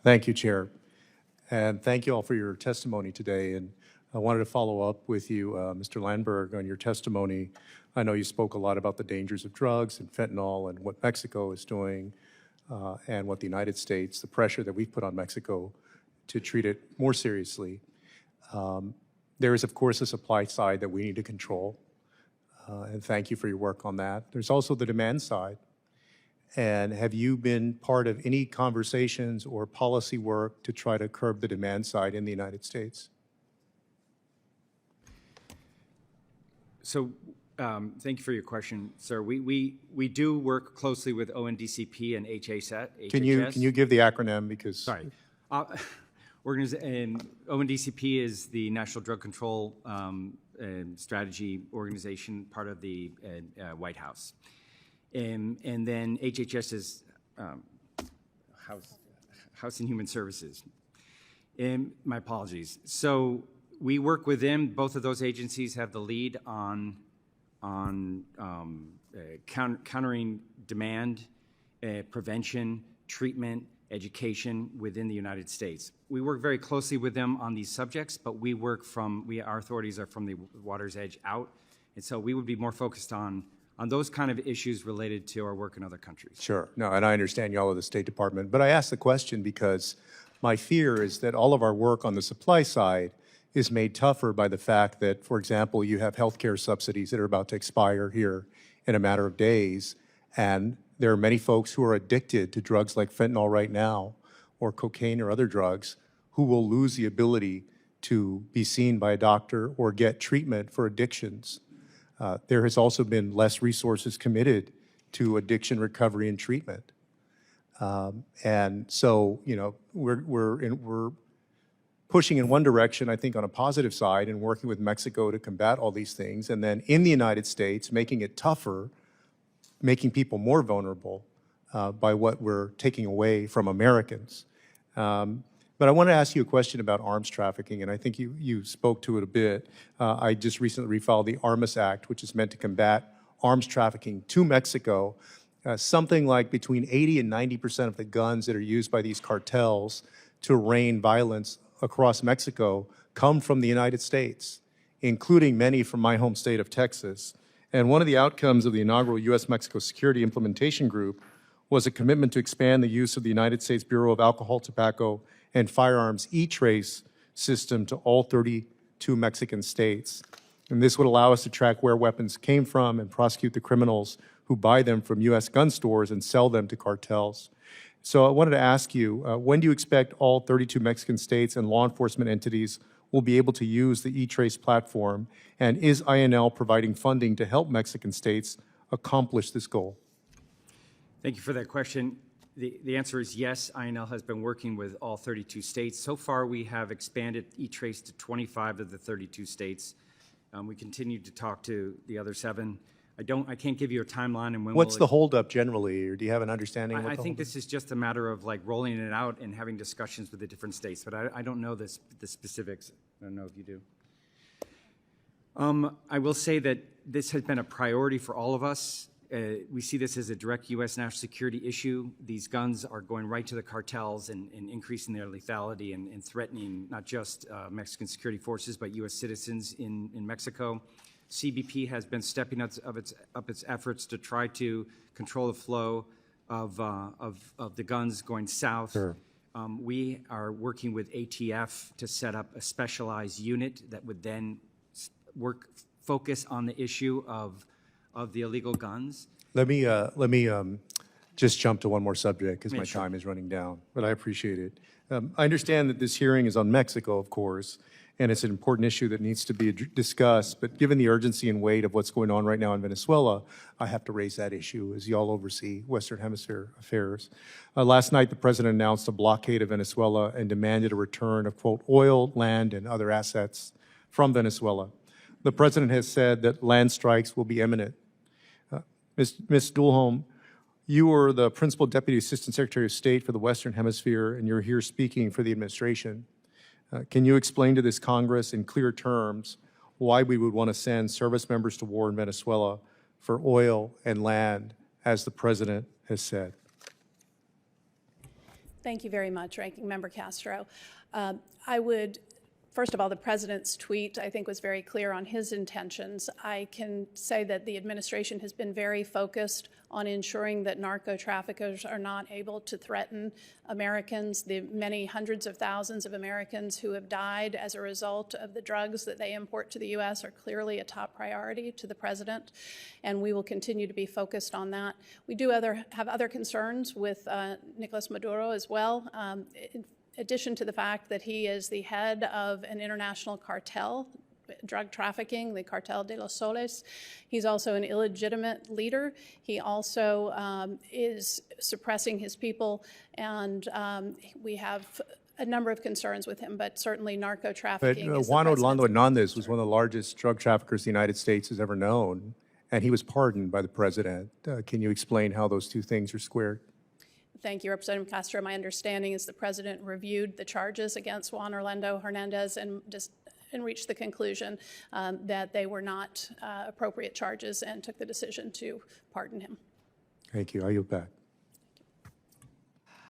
Thank you, Chair. And thank you all for your testimony today. And I wanted to follow up with you, Mr. Landberg, on your testimony. I know you spoke a lot about the dangers of drugs and fentanyl and what Mexico is doing and what the United States, the pressure that we've put on Mexico to treat it more seriously. There is, of course, a supply side that we need to control. And thank you for your work on that. There's also the demand side. And have you been part of any conversations or policy work to try to curb the demand side in the United States? So thank you for your question, sir. We do work closely with ONDCP and HHS. Can you give the acronym because? Sorry. ONDCP is the National Drug Control Strategy Organization, part of the White House. And then HHS is House and Human Services. My apologies. So we work with them. Both of those agencies have the lead on countering demand, prevention, treatment, education within the United States. We work very closely with them on these subjects, but our authorities are from the water's edge out, and so we would be more focused on those kind of issues related to our work in other countries. Sure. No, and I understand y'all are the State Department, but I asked the question because my fear is that all of our work on the supply side is made tougher by the fact that, for example, you have healthcare subsidies that are about to expire here in a matter of days, and there are many folks who are addicted to drugs like fentanyl right now, or cocaine or other drugs, who will lose the ability to be seen by a doctor or get treatment for addictions. There has also been less resources committed to addiction recovery and treatment. And so, you know, we're pushing in one direction, I think, on a positive side and working with Mexico to combat all these things. And then in the United States, making it tougher, making people more vulnerable by what we're taking away from Americans. But I want to ask you a question about arms trafficking, and I think you spoke to it a bit. I just recently refiled the ARMAS Act, which is meant to combat arms trafficking to Mexico. Something like between 80 and 90% of the guns that are used by these cartels to rain violence across Mexico come from the United States, including many from my home state of Texas. And one of the outcomes of the inaugural U.S.-Mexico Security Implementation Group was a commitment to expand the use of the United States Bureau of Alcohol, Tobacco, and Firearms e-trace system to all 32 Mexican states. And this would allow us to track where weapons came from and prosecute the criminals who buy them from U.S. gun stores and sell them to cartels. So I wanted to ask you, when do you expect all 32 Mexican states and law enforcement entities will be able to use the e-trace platform? And is INL providing funding to help Mexican states accomplish this goal? Thank you for that question. The answer is yes. INL has been working with all 32 states. So far, we have expanded e-trace to 25 of the 32 states. We continue to talk to the other 7. I can't give you a timeline and when. What's the holdup generally, or do you have an understanding? I think this is just a matter of like rolling it out and having discussions with the different states, but I don't know the specifics. I don't know if you do. I will say that this has been a priority for all of us. We see this as a direct U.S. national security issue. These guns are going right to the cartels and increasing their lethality and threatening not just Mexican security forces, but U.S. citizens in Mexico. CBP has been stepping up its efforts to try to control the flow of the guns going south. Sure. We are working with ATF to set up a specialized unit that would then focus on the issue of the illegal guns. Let me just jump to one more subject because my time is running down, but I appreciate it. I understand that this hearing is on Mexico, of course, and it's an important issue that needs to be discussed, but given the urgency and weight of what's going on right now in Venezuela, I have to raise that issue as y'all oversee Western Hemisphere affairs. Last night, the president announced a blockade of Venezuela and demanded a return of, quote, oil, land, and other assets from Venezuela. The president has said that land strikes will be imminent. Ms. Duhlholm, you are the Principal Deputy Assistant Secretary of State for the Western Hemisphere, and you're here speaking for the administration. Can you explain to this Congress in clear terms why we would want to send service members to war in Venezuela for oil and land, as the president has said? Thank you very much, Ranking Member Castro. I would, first of all, the President's tweet, I think, was very clear on his intentions. I can say that the administration has been very focused on ensuring that narco-traffickers are not able to threaten Americans, the many hundreds of thousands of Americans who have died as a result of the drugs that they import to the U.S. are clearly a top priority to the President, and we will continue to be focused on that. We do have other concerns with Nicolas Maduro as well. In addition to the fact that he is the head of an international cartel, drug trafficking, the Cartel de los Soles. He's also an illegitimate leader. He also is suppressing his people, and we have a number of concerns with him, but certainly narco-trafficking But is Juan the Orlando President's Hernandez was one of the largest drug traffickers the United States has ever known, and he was pardoned by the President. Can you explain how those two things are squared? Thank you, Representative Castro. My understanding is the President reviewed the charges against Juan Orlando Hernandez and reached the conclusion that they were not appropriate charges and took the decision to pardon him. Thank you. I yield back.